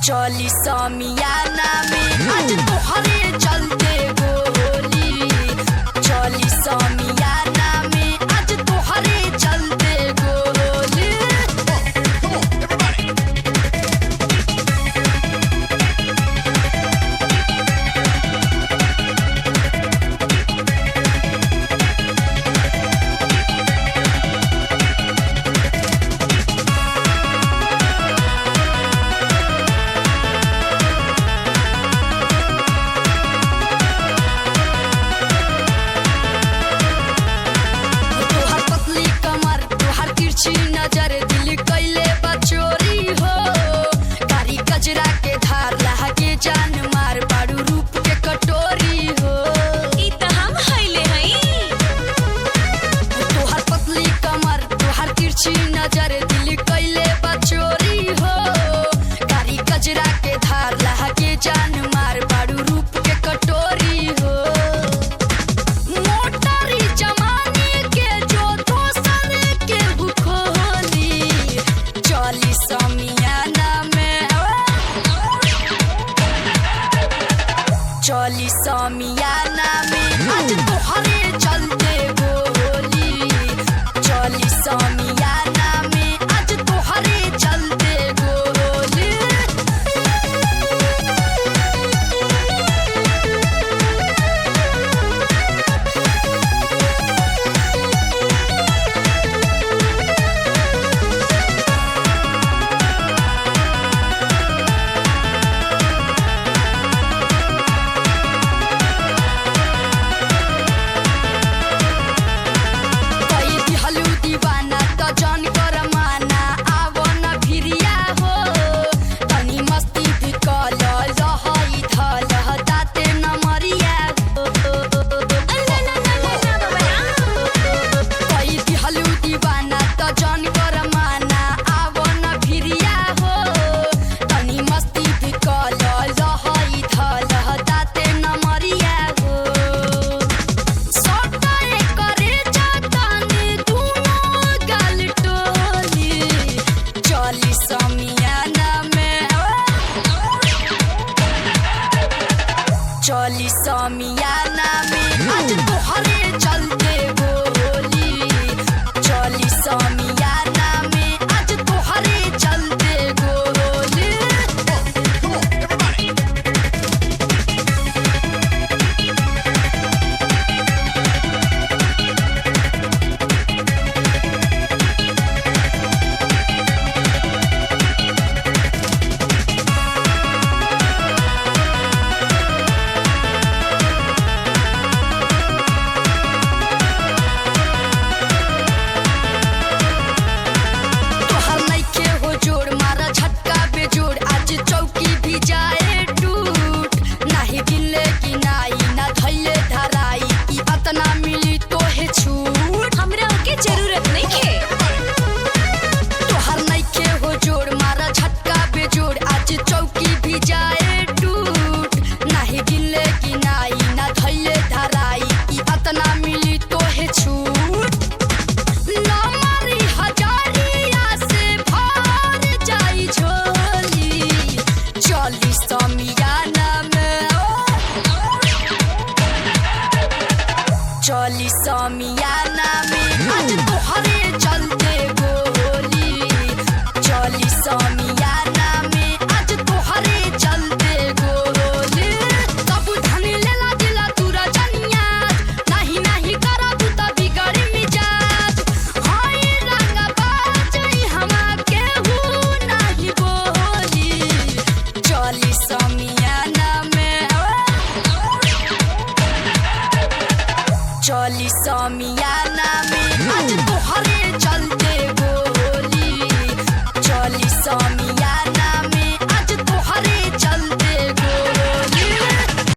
चली समियाना में आज तोहरे चलते गोली। चली समियाना में आज तोहरे चलते गोली। नजर दिल कैले बचोरी हो, कारी कजरा के धार लागे जान मार बारू रूप के कटोरी हो। ई त हम हइले हई। तोहर पतली कमर तोहर तिरछी नजर दिल कैले बचोरी हो, कारी कजरा के धार लागे जान मार बारू रूप के कटोरी हो। मोटरी जमाने के जो दोसर के भूखोली। चली समियाना में चली समियाना में आज तोहरे चलते गोली। चली समियाना में आज तोहरे चलते गोली। दीवाना त जन कर माना आवो न भिरिया हो, तनी मस्ती भी कल रहई धल दाते न मरिया हो। कई दिहलु दीवाना त जन कर माना आवो न भिरिया हो, तनी मस्ती भी कल रहई धल दाते न मरिया हो। सटाए करे जातानी गाल टोली। चली समियाना में चली समियाना में आज तोहरे चलते गोली। चली समियाना में आज तोहरे चलते गोली। तोहर नइखे हो जोड़ मारा झटका बेजोड़ आज चौकी भी जाए टूट। नाही गिनले कि नाई ना धैले धराई ई अतना मिली तोहे छूट। हमरा के जरूरत नइखे। तोहर नइखे हो जोड़ मारा झटका बेजोड़ आज चौकी भी जाए टूट। नाही गिनले कि नाई ना धैले धराई ई अतना मिली तोहे छूट। नमरी हजारिया से भर जाई झोली। चली समियाना में चली समियाना में आज तोहरे चलते गोली। चली समियाना में आज तोहरे चलते गोली। सब धन लेला दिला तूरा जनिया, नाही नाही करा तू त बिगड़ी मिजाज। हाय रंगा बाजई हमा केहू नाही बोली। चली समियाना में चली समियाना